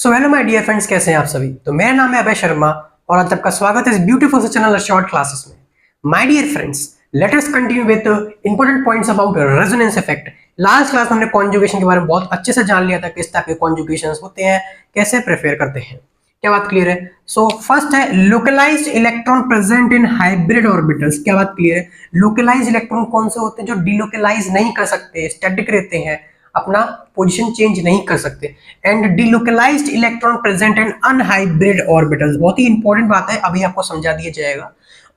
So hello my dear friends, कैसे हैं आप सभी। तो मेरा नाम है अभय शर्मा और आज आपका स्वागत है इस ब्यूटीफुल से चैनल शॉर्ट क्लासेस में। My dear friends, let us continue with important points about resonance effect. Last class में हमने कॉन्जुगेशन के बारे में बहुत अच्छे से जान लिया था, किस टाइप के कॉन्जुगेशंस होते हैं, कैसे प्रेफर करते हैं। क्या बात क्लियर है? सो फर्स्ट है localised electron present in hybrid orbitals. क्या बात क्लियर है? लोकलाइज्ड इलेक्ट्रॉन कौन से होते हैं? जो डिलोकलाइज नहीं कर सकते, स्टैटिक रहते हैं, अपना पोजीशन चेंज नहीं कर सकते। And delocalised electron present in unhybrid orbitals. बहुत ही इंपॉर्टेंट बात है, अभी आपको समझा दिया जाएगा।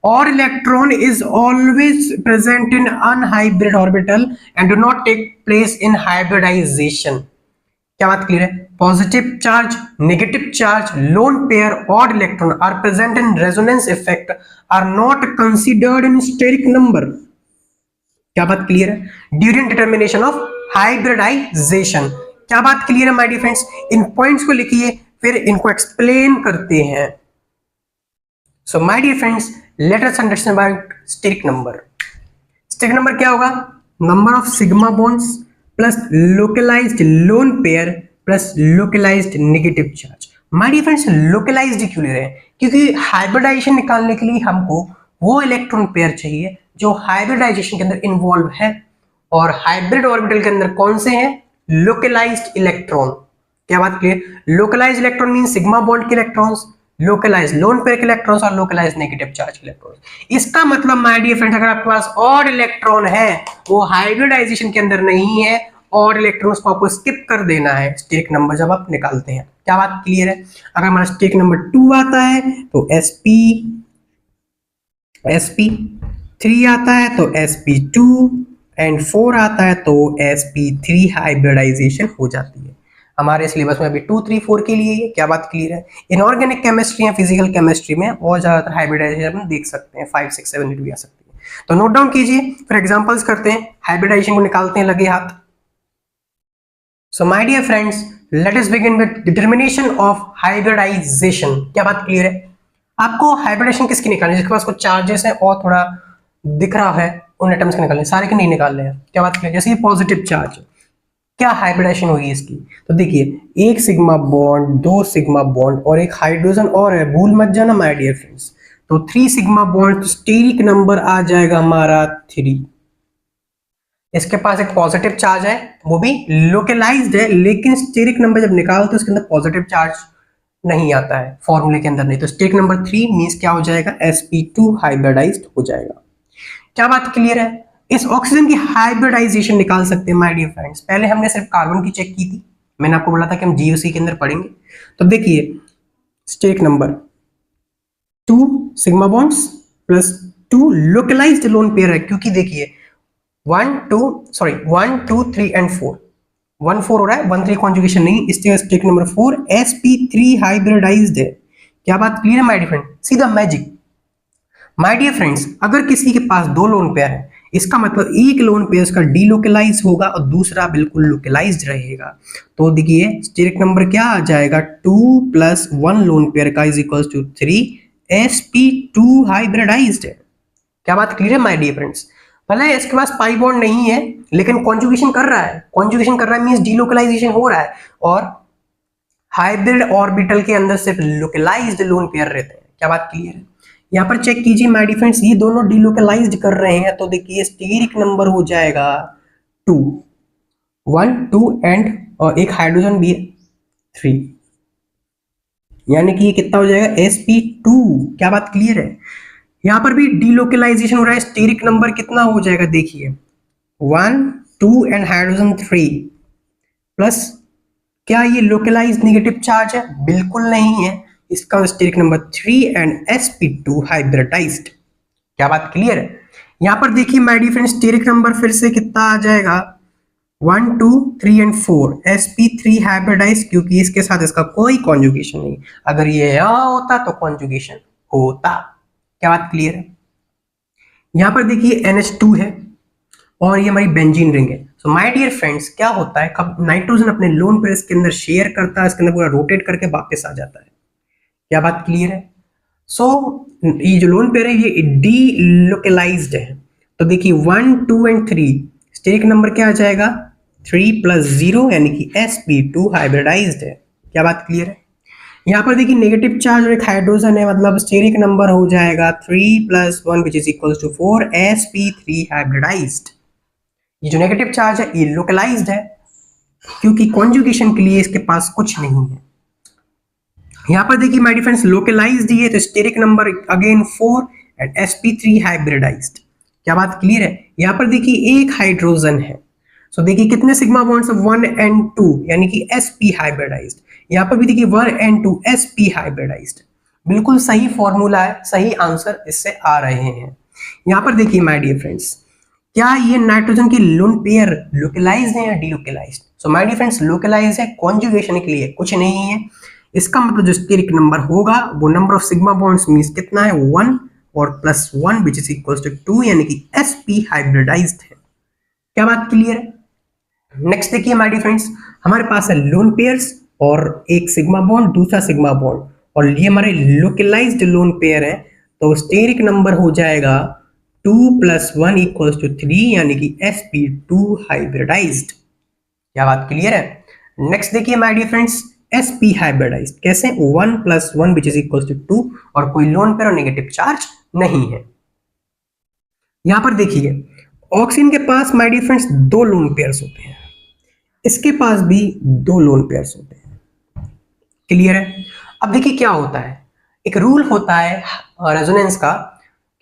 और electron is always present in unhybrid orbital and do not take place in hybridisation. क्या बात क्लियर है? Positive charge, negative charge, lone pair और electron are present in resonance effect are not considered in steric number. क्या बात clear है? During determination of hybridisation. क्या बात clear है माय डियर फ्रेंड्स? इन पॉइंट्स को लिखिए, फिर इनको एक्सप्लेन करते हैं। So my dear friends, let us understand about steric number. Steric number क्या होगा? Number of sigma bonds plus localised lone pair plus localised negative charge. My dear friends, localised क्यों ले रहे हैं? क्योंकि हाइब्रिडाइजेशन निकालने के लिए हमको वो इलेक्ट्रॉन पेयर चाहिए जो हाइब्रिडाइजेशन के अंदर इन्वॉल्व है। और हाइब्रिड ऑर्बिटल के अंदर कौन से हैं? Localised electron. क्या बात clear? Localised electron mean sigma bond के इलेक्ट्रॉन्स, लोकलाइज्ड लोन पेयर के इलेक्ट्रॉन्स और लोकलाइज्ड नेगेटिव चार्ज के इलेक्ट्रॉन्स। इसका मतलब माय डियर फ्रेंड्स, अगर आपके पास और इलेक्ट्रॉन है वो हाइब्रिडाइजेशन के अंदर नहीं है, और इलेक्ट्रॉन्स को आपको स्किप कर देना है स्टेरिक नंबर जब आप निकालते हैं। क्या बात क्लियर है? अगर हमारा स्टेरिक नंबर 2 आता है तो sp3 आता है तो sp2 एंड 4 आता है तो sp3 हाइब्रिडाइजेशन हो जाती है। हमारे सिलेबस में अभी 2, 3, 4 के लिए है। क्या बात क्लियर है? इनऑर्गेनिक केमिस्ट्री या फिजिकल केमिस्ट्री में और ज्यादातर हाइब्रिडाइजेशन हम देख सकते हैं, 5, 6, 7, 8 भी आ सकती है। तो नोट डाउन कीजिए, फिर एग्जांपल्स करते हैं, हाइब्रिडाइजेशन को निकालते हैं लगे हाथ। So my dear friends, let us begin with determination of hybridisation. क्या बात क्लियर है? आपको हाइब्रिडेशन किसकी निकालनी है? जिसके पास कुछ चार्जेस है और थोड़ा दिख रहा है उन एटम्स के निकालने, सारे के नहीं निकाल रहे हैं। क्या बात क्लियर? जैसे ये पॉजिटिव चार्ज, क्या हाइब्रिडेशन होगी इसकी? तो देखिए, एक सिग्मा बॉन्ड, 2 सिग्मा बॉन्ड और एक हाइड्रोजन और है, भूल मत जाना माय डियर फ्रेंड्स। तो 3 सिग्मा बॉन्ड, तो स्टेरिक नंबर आ जाएगा हमारा 3। इसके पास एक पॉजिटिव चार्ज है, वो भी लोकलाइज्ड है, लेकिन स्टेरिक नंबर जब निकालते हैं उसके अंदर पॉजिटिव चार्ज नहीं आता है, फॉर्मूले के अंदर नहीं। तो स्टेरिक नंबर 3 मींस क्या हो जाएगा? sp2 हाइब्रिडाइज्ड हो जाएगा। क्या बात क्लियर है? इस ऑक्सीजन की हाइब्रिडाइजेशन निकाल सकते हैं माय डियर फ्रेंड्स। पहले हमने सिर्फ कार्बन की चेक की थी, मैंने आपको बोला था कि हम जीओसी के अंदर पढ़ेंगे। तो देखिए, steric number 2 sigma bonds plus 2 localised lone pair है, क्योंकि देखिए 1 2 3 एंड 4, 1 4 हो रहा है, 1 3 कॉन्जुगेशन नहीं, इसलिए स्टेरिक नंबर 4 sp3 हाइब्रिडाइज्ड है। क्या बात क्लियर है my dear friend? See the magic. My dear friends, अगर किसी के पास 2 लोन पेयर है, इसका मतलब एक लोन पेयर का डीलोकलाइज होगा और दूसरा बिल्कुल लोकलाइज्ड रहेगा। तो देखिए, स्टेरिक नंबर क्या आ जाएगा? 2 + 1 लोन पेयर का is equals to 3 sp2 hybridised है। क्या बात क्लियर है माय डियर फ्रेंड्स? भले इसके पास पाई बॉन्ड नहीं है, लेकिन कॉन्जुगेशन कर रहा है। कॉन्जुगेशन कर रहा है मींस डीलोकलाइजेशन हो रहा है, और हाइब्रिड ऑर्बिटल के अंदर सिर्फ लोकलाइज्ड लोन पेयर रहते हैं। क्या बात क्लियर है? यहाँ पर चेक कीजिए माय डियर फ्रेंड्स, ये दोनों डीलोकलाइज्ड कर रहे हैं, तो देखिए स्टेरिक नंबर हो जाएगा 2, 1 2 एंड और एक हाइड्रोजन भी 3, यानी कि ये कितना हो जाएगा? sp2। क्या बात क्लियर है? यहां पर भी डीलोकलाइजेशन हो रहा है, स्टेरिक नंबर कितना हो जाएगा? देखिए 1 2 एंड हाइड्रोजन 3 प्लस, क्या ये लोकलाइज्ड नेगेटिव चार्ज है? बिल्कुल नहीं है, इसका steric number 3 and sp2 hybridised. क्या बात क्लियर है? यहां पर देखिए my dear friends, steric number फिर से कितना आ जाएगा? 1 2 3 एंड 4 sp3 हाइब्रिडाइज्ड, क्योंकि इसके साथ इसका कोई कॉन्जुगेशन नहीं। अगर ये यहां होता तो कॉन्जुगेशन होता। क्या बात क्लियर है? यहां पर देखिए NH2 है और ये हमारी बेंजीन रिंग है। सो माय डियर फ्रेंड्स, क्या होता है, कब नाइट्रोजन अपने लोन पेयर के अंदर शेयर करता है, इसके अंदर पूरा रोटेट करके वापस आ जाता है। क्या बात क्लियर है? सो ये जो लोन पेयर है ये डीलोकलाइज्ड है। तो देखिए 1 2 एंड 3, स्टेरिक नंबर क्या आ जाएगा? 3 + 0 यानी कि sp2 हाइब्रिडाइज्ड है। क्या बात क्लियर है? यहाँ पर देखिए नेगेटिव चार्ज और एक हाइड्रोजन है, मतलब स्टेरिक नंबर हो जाएगा 3 + 1 which is equal to 4 sp3 hybridised. ये जो नेगेटिव चार्ज है ये लोकलाइज्ड है क्योंकि कॉन्जुगेशन के लिए इसके पास कुछ नहीं है। यहाँ पर देखिए माय डियर फ्रेंड्स लोकलाइज्ड है तो steric number again 4 and sp3 hybridised. क्या बात क्लियर है? यहाँ पर देखिए एक हाइड्रोजन है, सो देखिए कितने सिग्मा बॉन्ड्स 1 and 2 यानी कि sp हाइब्रिडाइज्ड। यहाँ पर भी देखिए 1 and 2 sp हाइब्रिडाइज्ड। बिल्कुल सही फॉर्मूला है, सही आंसर इससे आ रहे हैं। यहाँ पर देखिए माय डियर फ्रेंड्स, क्या ये नाइट्रोजन की लोन पेयर लोकलाइज्ड है या delocalised? So my dear friends localised है, कॉन्जुगेशन के लिए कुछ नहीं है। इसका मतलब जो स्टेरिक नंबर होगा वो number of sigma bonds means कितना है 1 और +1 विच इज इक्वल टू 2 यानी कि sp हाइब्रिडाइज्ड है। क्या बात क्लियर है? नेक्स्ट देखिए माय डियर फ्रेंड्स, हमारे पास है लोन पेयर्स और एक सिग्मा बॉन्ड दूसरा सिग्मा बॉन्ड और ये हमारे लोकलाइज्ड लोन पेयर है, तो स्टेरिक नंबर हो जाएगा 2 + 1 = 3 यानी कि sp2 हाइब्रिडाइज्ड। क्या बात क्लियर है? नेक्स्ट देखिए my dear friends sp hybridised कैसे 1 + 1 विच इज इक्वल टू 2 और कोई लोन पेयर और नेगेटिव चार्ज नहीं है। यहां पर देखिए ऑक्सीजन के पास my dear friends 2 lone pairs होते हैं, इसके पास भी 2 लोन पेयर्स होते हैं। क्लियर है? अब देखिए क्या होता है, एक रूल होता है रेजोनेंस का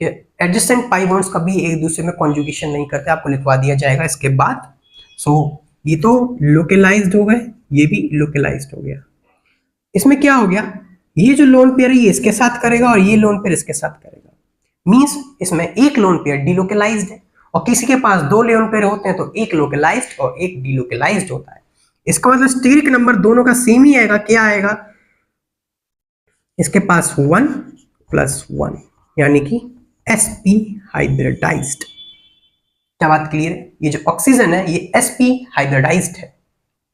कि एडजेसेंट पाई बॉन्ड्स कभी एक दूसरे में कॉन्जुगेशन नहीं करते, आपको लिखवा दिया जाएगा इसके बाद। सो ये तो लोकलाइज्ड हो गए, ये भी लोकलाइज्ड हो गया। इसमें क्या हो गया, ये जो लोन पेयर है ये इसके साथ करेगा और ये लोन पेयर इसके साथ करेगा, मींस इसमें एक लोन पेयर डीलोकलाइज्ड है और किसी के पास 2 लोन पेयर होते हैं तो एक लोकलाइज्ड और एक डीलोकलाइज्ड होता है। इसका मतलब स्टेरिक नंबर दोनों का सेम ही आएगा। क्या आएगा, इसके पास 1 + 1 यानी कि sp हाइब्रिडाइज्ड। क्या बात क्लियर है? ये जो ऑक्सीजन है ये sp हाइब्रिडाइज्ड है,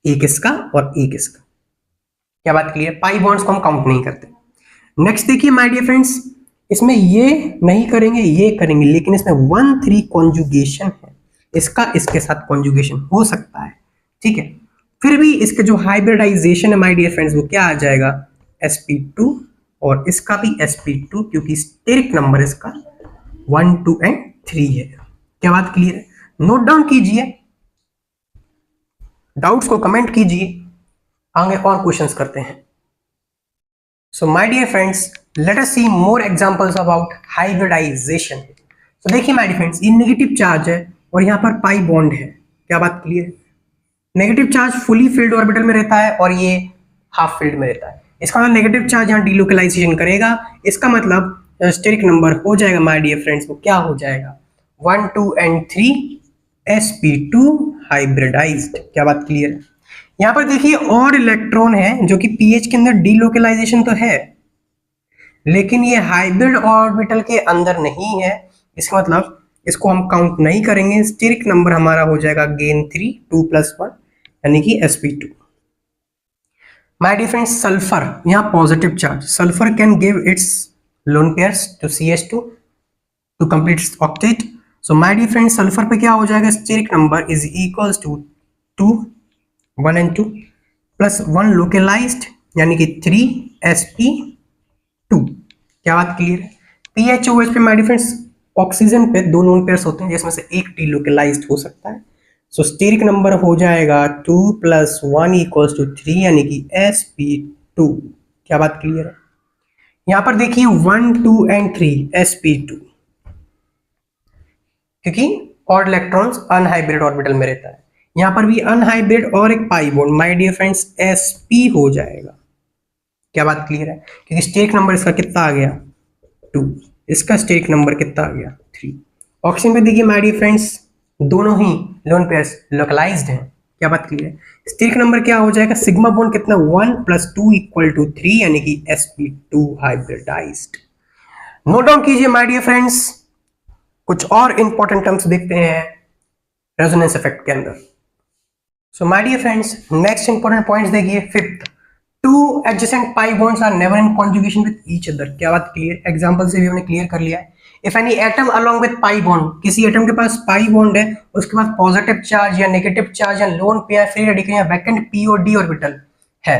एक इसका और एक इसका। क्या बात क्लियर? पाई बॉन्ड्स को हम काउंट नहीं करते। नेक्स्ट देखिए माय डियर फ्रेंड्स, इसमें ये नहीं करेंगे ये करेंगे, लेकिन इसमें 1-3 कॉन्जुगेशन है, इसका इसके साथ कॉन्जुगेशन हो सकता है, ठीक है। फिर भी इसके जो हाइब्रिडाइजेशन है माय डियर फ्रेंड्स वो क्या आ जाएगा sp2 और इसका भी sp2 क्योंकि स्टेरिक नंबर इसका 1, 2 and 3 है। क्या बात क्लियर है? नोट डाउन कीजिए, डाउट्स को कमेंट कीजिए, आगे और क्वेश्चंस करते हैं। So my dear friends let us see more examples about hybridisation. तो देखिए माय डियर फ्रेंड्स ये नेगेटिव चार्ज है और यहाँ पर पाई बॉन्ड है। क्या बात क्लियर है? Negative charge fully filled orbital में रहता है और ये हाफ फिल्ड में रहता है। इसका मतलब नेगेटिव चार्ज यहाँ डीलोकलाइजेशन करेगा, इसका मतलब स्टेरिक नंबर हो जाएगा माय डियर फ्रेंड्स वो क्या हो जाएगा 1, 2 and 3 sp2 हाइब्रिडाइज्ड। क्या बात क्लियर है? यहाँ पर देखिए और इलेक्ट्रॉन है जो कि पीएच के अंदर डीलोकलाइजेशन तो है लेकिन ये हाइब्रिड ऑर्बिटल के अंदर नहीं है, इसका मतलब इसको हम काउंट नहीं करेंगे। स्टेरिक नंबर हमारा हो जाएगा अगेन 3, 2 + 1 यानी कि sp2। My dear friends sulphur यहाँ positive charge, sulphur can give its lone pairs to CH2 to complete its octet. So my dear friends sulphur पे क्या हो जाएगा steric number is equals to 2, 1 and 2 + 1 localised यानी कि 3 sp2। क्या बात clear है? PHOH पे माय डियर फ्रेंड्स ऑक्सीजन पे 2 लोन पेयर्स होते हैं जिसमें से एक डीलोकलाइज्ड हो सकता है। सो स्टेरिक नंबर हो जाएगा 2 + 1 = 3 यानी कि sp2। क्या बात क्लियर है? यहां पर देखिए 1, 2 and 3 sp2 क्योंकि और इलेक्ट्रॉन्स अनहाइब्रिड ऑर्बिटल में रहता है। यहां पर भी अनहाइब्रिड और एक pi bond my dear friends sp हो जाएगा। क्या बात क्लियर है? क्योंकि स्टेरिक नंबर इसका कितना आ गया 2, इसका स्टेरिक नंबर कितना आ गया 3। ऑक्सीजन पे देखिए माय डियर फ्रेंड्स दोनों ही लोन पेयर्स लोकलाइज्ड हैं। क्या बात क्लियर है? स्टेरिक नंबर क्या हो जाएगा सिग्मा बॉन्ड कितना 1 + 2 = 3 यानी कि sp2 हाइब्रिडाइज्ड। नोट डाउन कीजिए माय डियर फ्रेंड्स, कुछ और इंपॉर्टेंट टर्म्स देखते हैं रेजोनेंस इफेक्ट के अंदर। So my dear friends next important points देखिए। Fifth, 2 adjacent pi bonds are never in conjugation with each other। क्या बात क्लियर? एग्जांपल से भी हमने क्लियर कर लिया है। If any atom along with pi bond, किसी एटम के पास पाई बॉन्ड है उसके पास पॉजिटिव चार्ज या नेगेटिव चार्ज या लोन पेयर फ्री रेडिकल या वैकेंट p और d ऑर्बिटल है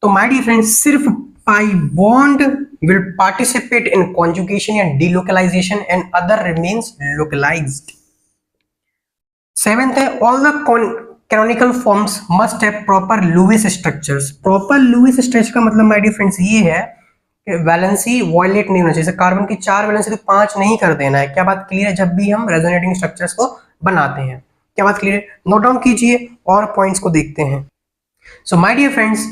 तो माय डियर फ्रेंड्स सिर्फ pi bond will participate in conjugation या delocalisation and other remains localised. Seventh है all the canonical forms must have proper Lewis structures. Proper Lewis structure का मतलब my dear friends ये है कि वैलेंसी वायलेट नहीं होना चाहिए। कार्बन की 4 वैलेंसी तो 5 नहीं कर देना है। क्या बात क्लियर है? जब भी हम रेजोनेटिंग स्ट्रक्चर्स को बनाते हैं, क्या बात क्लियर है? नोट डाउन कीजिए और पॉइंट्स को देखते हैं। So my dear friends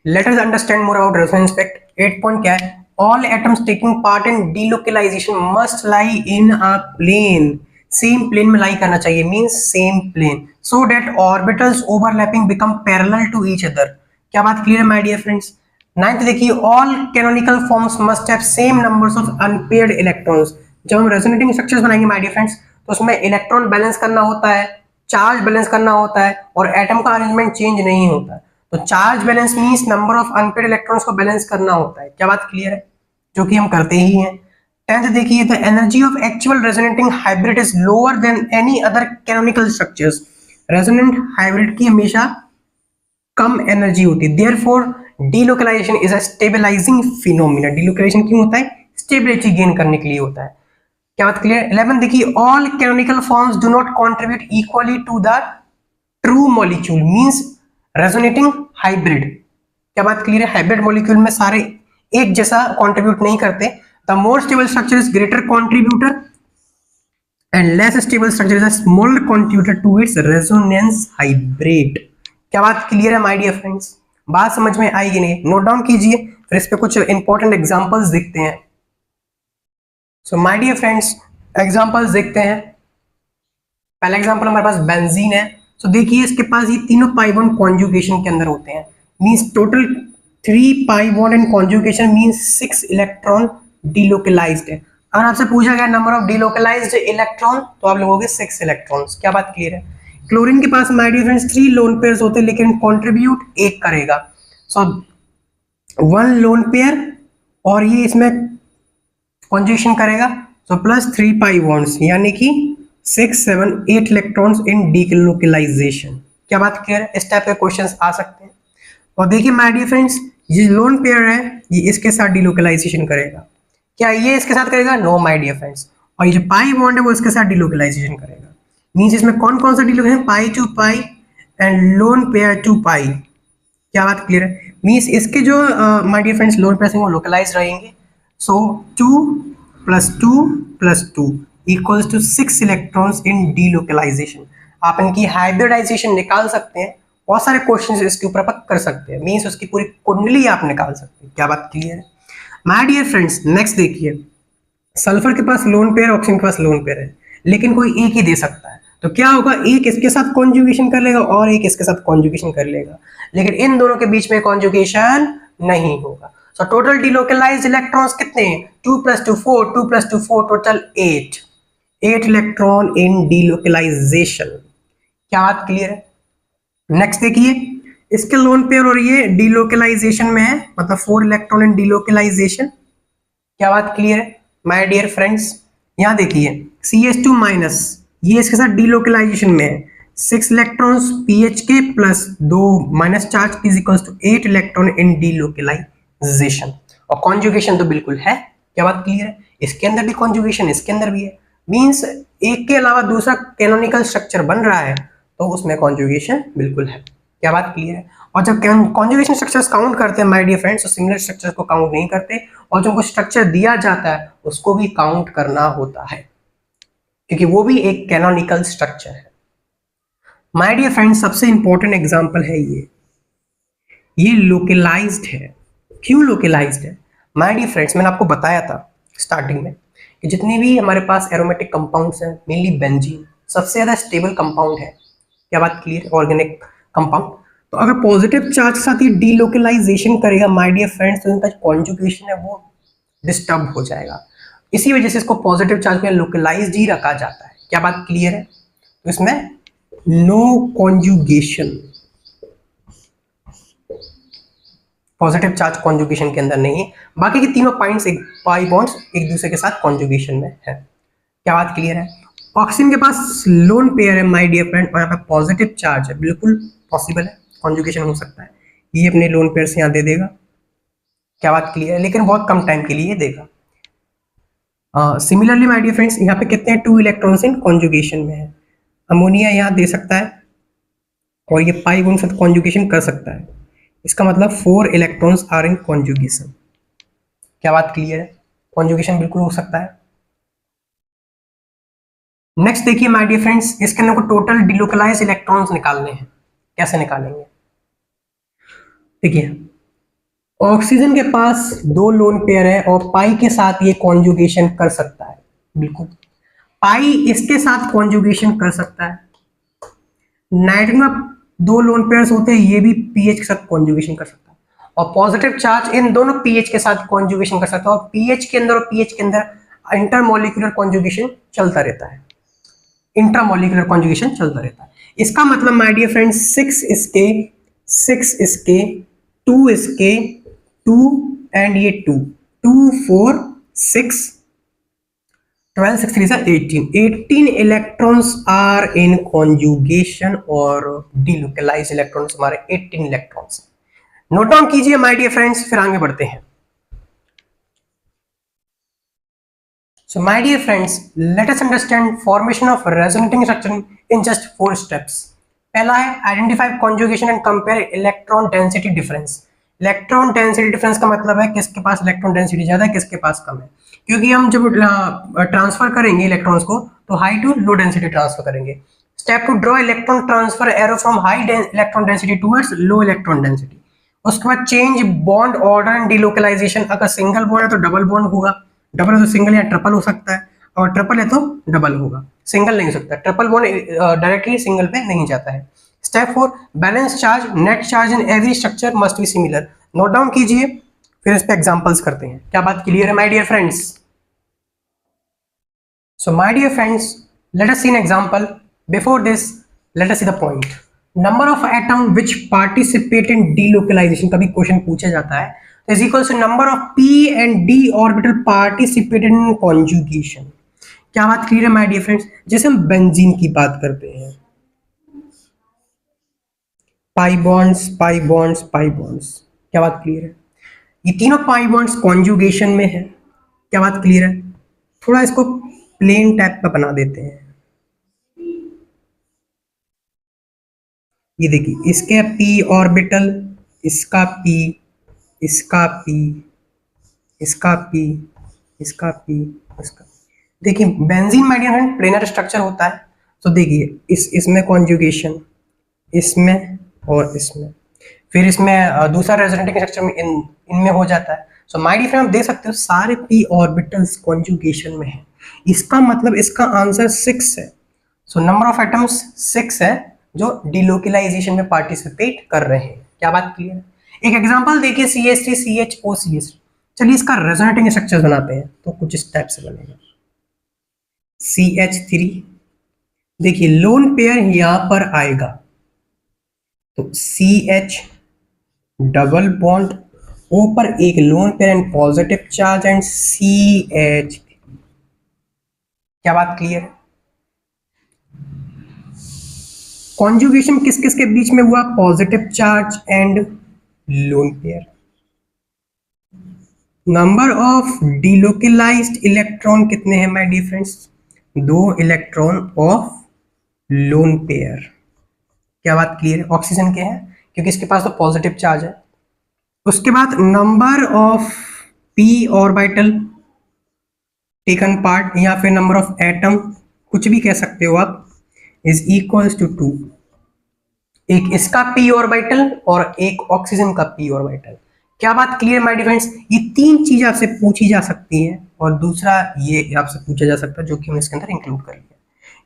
let us understand more about resonance effect. 8 point क्या है? All atoms taking part in delocalisation must lie in a plane. Same plane में लाई करना चाहिए, means same plane, so that orbitals overlapping become parallel to each other. क्या बात clear है my dear friends? Ninth देखिए all canonical forms must have same numbers of unpaired electrons. जब हम resonating structures बनाएंगे माय डियर फ्रेंड्स तो उसमें electron balance करना होता है, चार्ज बैलेंस करना होता है और एटम का अरेंजमेंट चेंज नहीं होता है। तो charge balance means number of unpaired electrons को बैलेंस करना होता है। क्या बात क्लियर है? जो कि हम करते ही हैं। 10th देखिए the energy of actual resonating hybrid is lower than any other canonical structures. Resonant hybrid की हमेशा कम एनर्जी होती है। Therefore delocalisation is a stabilising phenomena. Delocalisation क्यों होता है? स्टेबिलिटी गेन करने के लिए होता है। क्या बात क्लियर? 11 देखिए all canonical forms do not contribute equally to the true molecule means resonating hybrid. क्या बात क्लियर है? हाइब्रिड मॉलिक्यूल में सारे एक जैसा कंट्रीब्यूट नहीं करते। The more stable structure is greater contributor and less stable structure is a smaller contributor to its resonance hybrid. क्या बात क्लियर है माय डियर फ्रेंड्स? बात समझ में आएगी नहीं? नोट डाउन कीजिए, फिर इस पे कुछ इंपॉर्टेंट एग्जांपल्स देखते हैं। So my dear friends examples देखते हैं। पहला एग्जांपल हमारे पास बेंजीन है। सो देखिए इसके पास ये तीनों पाई बॉन्ड कॉन्जुगेशन के अंदर होते हैं, means total 3 pi bond and conjugation means 6 electron delocalised है। अगर आपसे पूछा गया नंबर ऑफ डीलोकलाइज्ड इलेक्ट्रॉन तो आप लोगोगे 6 इलेक्ट्रॉन्स। क्या बात क्लियर है? क्लोरीन के पास my dear friends 3 lone pairs होते हैं लेकिन कंट्रीब्यूट एक करेगा। सो 1 लोन पेयर और ये इसमें कॉन्जुगेशन करेगा, सो प्लस 3 पाई बॉन्ड्स यानी कि 6 7 8 इलेक्ट्रॉन्स इन डीलोकलाइजेशन। क्या बात क्लियर है? इस टाइप के क्वेश्चंस आ सकते हैं। और देखिए माय डियर फ्रेंड्स ये लोन पेयर है, ये इसके साथ डीलोकलाइजेशन करेगा। क्या ये इसके साथ करेगा? No my dear friends. और ये जो पाई बॉन्ड है वो इसके साथ डीलोकलाइजेशन करेगा। मींस इसमें कौन कौन सा delocalisation? Pi to pi and lone pair to pi. क्या बात क्लियर है? मींस इसके जो my dear friends lone pair वो लोकलाइज रहेंगे। So 2 + 2 + 2 equals to 6 electrons in delocalisation. आप इनकी हाइब्रिडाइजेशन निकाल सकते हैं। बहुत सारे क्वेश्चंस इसके ऊपर आप कर सकते हैं, मींस उसकी पूरी कुंडली आप निकाल सकते हैं। क्या बात क्लियर है माय डियर फ्रेंड्स? नेक्स्ट देखिए सल्फर के पास लोन पेयर, ऑक्सीजन के पास लोन पेयर है लेकिन कोई एक ही दे सकता है। तो क्या होगा? एक इसके साथ कॉन्जुगेशन कर लेगा और एक इसके साथ कॉन्जुगेशन कर लेगा, लेकिन इन दोनों के बीच में कॉन्जुगेशन नहीं होगा। सो टोटल डीलोकलाइज्ड इलेक्ट्रॉन्स कितने हैं? 2 + 2 4, 2 + 2 4, टोटल 8 इलेक्ट्रॉन इन डीलोकलाइजेशन। क्या बात क्लियर है? नेक्स्ट देखिए इसके लोन पेयर और ये डीलोकलाइजेशन में है, मतलब 4 इलेक्ट्रॉन इन डीलोकलाइजेशन। क्या बात क्लियर है माय डियर फ्रेंड्स? यहां देखिए CH2 माइनस ये इसके साथ डीलोकलाइजेशन में है, 6 इलेक्ट्रॉन्स पीएच के plus 2 minus charge is equals to 8 electron in delocalisation. और कॉन्जुगेशन तो बिल्कुल है। क्या बात क्लियर है? इसके अंदर भी कॉन्जुगेशन, इसके अंदर भी है, मींस एक के अलावा दूसरा कैनोनिकल स्ट्रक्चर बन रहा है तो उसमें कॉन्जुगेशन बिल्कुल है। क्या बात क्लियर है? और जब कॉन्जुगेशन स्ट्रक्चर्स काउंट करते हैं माय डियर फ्रेंड्स तो सिमिलर स्ट्रक्चर्स को काउंट नहीं करते, और जो स्ट्रक्चर दिया जाता है उसको भी काउंट करना होता है क्योंकि वो भी एक कैनोनिकल स्ट्रक्चर है। माय डियर फ्रेंड्स सबसे इंपॉर्टेंट एग्जांपल है ये लोकलाइज्ड है। क्यों लोकलाइज्ड है माय डियर फ्रेंड्स? मैंने आपको बताया था स्टार्टिंग में कि जितने भी हमारे पास एरोमेटिक कंपाउंड्स हैं, मेनली बेंजीन सबसे ज्यादा स्टेबल कंपाउंड है। क्या बात क्लियर? Organic compound. तो अगर पॉजिटिव चार्ज के साथ ये डीलोकलाइजेशन करेगा माय डियर फ्रेंड्स तो इनका कॉन्जुगेशन है वो डिस्टर्ब हो जाएगा। इसी वजह से इसको पॉजिटिव चार्ज में लोकलाइज्ड ही रखा जाता है। क्या बात क्लियर है? तो इसमें no conjugation, positive charge conjugation के अंदर नहीं है। बाकी के तीनों पॉइंट्स पाई बॉन्ड्स एक दूसरे के साथ कॉन्जुगेशन में है। क्या बात क्लियर है? ऑक्सीजन के पास लोन पेयर है माय डियर फ्रेंड और यहाँ पे पॉजिटिव चार्ज है, बिल्कुल पॉसिबल है, कॉन्जुगेशन हो सकता है। ये अपने लोन पेयर्स यहाँ दे देगा। क्या बात क्लियर है? लेकिन बहुत कम टाइम के लिए देगा। सिमिलरली माय डियर फ्रेंड्स, यहाँ पे कितने हैं? 2 इलेक्ट्रॉन्स इन कॉन्जुगेशन में है। अमोनिया यहाँ दे सकता है और ये पाई बॉन्ड साथ कॉन्जुगेशन कर सकता है। इसका मतलब 4 इलेक्ट्रॉन्स आर इन कॉन्जुगेशन। क्या बात क्लियर है? कॉन्जुगेशन बिल्कुल हो सकता है। नेक्स्ट देखिए माय डियर फ्रेंड्स, इसके अंदर को टोटल डिलोकलाइज इलेक्ट्रॉन्स निकालने हैं। कैसे निकालेंगे? देखिए, ऑक्सीजन के पास 2 लोन पेयर है और पाई के साथ ये कॉन्जुगेशन कर सकता है। बिल्कुल, पाई इसके साथ कॉन्जुगेशन कर सकता है। नाइट्रोजन में 2 लोन पेयर्स होते हैं, ये भी पीएच के साथ कॉन्जुगेशन कर सकता है। और पॉजिटिव चार्ज इन दोनों पीएच के साथ कॉन्जुगेशन कर सकता है। और पीएच के अंदर और पीएच के अंदर इंटरमोलिकुलर कॉन्जुगेशन चलता रहता है। इंट्रामोलिकुलर कॉन्जुगेशन चलता रहता है। इसका मतलब माय डियर फ्रेंड्स, 6 इसके 2 इसके 2 एंड ये 2 2 4 6 12 6 3 18 इलेक्ट्रॉन्स आर इन कॉन्जुगेशन और डिलोकलाइज इलेक्ट्रॉन्स हमारे 18 इलेक्ट्रॉन्स। नोट डाउन कीजिए माय डियर फ्रेंड्स, फिर आगे बढ़ते हैं। So my dear friends, let us understand formation of resonating structure in just 4 steps. पहला है identify conjugation and compare electron density difference. Electron density difference का मतलब है किसके पास इलेक्ट्रॉन डेंसिटी ज्यादा है, किसके पास कम है। क्योंकि हम जब ट्रांसफर करेंगे इलेक्ट्रॉन्स को तो high to low density transfer करेंगे। Step two draw electron transfer arrow from high electron density towards low electron density. उसके बाद change bond order and delocalisation. अगर सिंगल बॉन्ड है तो डबल बॉन्ड होगा, डबल है तो सिंगल या ट्रिपल हो सकता है, और ट्रिपल है तो डबल होगा, सिंगल नहीं हो सकता। ट्रिपल बॉन्ड डायरेक्टली सिंगल पे नहीं जाता है। Step 4 balance charge net charge in every structure must be similar. Note down कीजिए, फिर इस पे एग्जांपल्स करते हैं। क्या बात क्लियर है my dear friends? So my dear friends, let us see an example. Before this let us see the point. Number of atom which participate in delocalisation, कभी क्वेश्चन पूछा जाता है, is equals to number of p and d orbital participated in conjugation। क्या बात clear है my dear friends? जैसे हम benzene की बात करते हैं, pi bonds pi bonds pi bonds. क्या बात क्लियर है? ये तीनों पाई बॉन्ड्स कॉन्जुगेशन में है। क्या बात क्लियर है? थोड़ा इसको प्लेन टाइप का बना देते हैं। ये देखिए, इसके p ऑर्बिटल, इसका p, इसका p, इसका p, इसका p, इसका। देखिए benzene my dear friend planar structure होता है। तो देखिए इसमें कॉन्जुगेशन, इसमें और इसमें, फिर इसमें दूसरा रेजोनेटिंग स्ट्रक्चर में इनमें हो जाता है। सो माय डियर फ्रेंड आप देख सकते हो सारे p ऑर्बिटल्स कॉन्जुगेशन में है। इसका मतलब इसका आंसर 6 है। सो नंबर ऑफ एटम्स 6 है जो डिलोकलाइजेशन में पार्टिसिपेट कर रहे हैं। क्या बात क्लियर है? एक एग्जांपल देखिए, CH3 CHO CH3। चलिए इसका रेजोनेटिंग स्ट्रक्चर बनाते हैं तो कुछ इस टाइप से बनेगा। CH3, देखिए लोन पेयर यहां पर आएगा तो CH डबल बॉन्ड, ऊपर एक lone pair and positive charge and CH। क्या बात क्लियर है? कॉन्जुगेशन किस किस के बीच में हुआ? Positive charge and lone pair. Number of delocalised electron कितने हैं my dear friends? 2 electron of lone pair. क्या बात क्लियर है? ऑक्सीजन के हैं क्योंकि इसके पास तो पॉजिटिव चार्ज है। उसके बाद number of p orbital taken part या फिर नंबर ऑफ एटम, कुछ भी कह सकते हो आप, इज इक्वल्स टू 2। एक इसका p ऑर्बिटल और एक ऑक्सीजन का p ऑर्बिटल। क्या बात क्लियर माय डियर फ्रेंड्स? ये 3 चीज आपसे पूछी जा सकती है और दूसरा ये आपसे पूछा जा सकता है जो कि हमने इसके अंदर इंक्लूड कर लिया।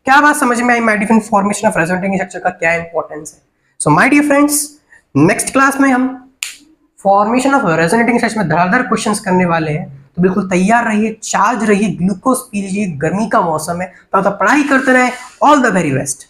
क्या बात समझ में आई my dear friends? Formation of resonating structure का क्या इंपॉर्टेंस है। So my dear friends, next class में हम फॉर्मेशन ऑफ रेजोनेटिंग स्ट्रक्चर में धड़ाधड़ क्वेश्चंस करने वाले हैं। तो बिल्कुल तैयार रहिए, चार्ज रहिए, ग्लूकोज पी लीजिए, गर्मी का मौसम है, तो पढ़ाई करते रहे। All the very best.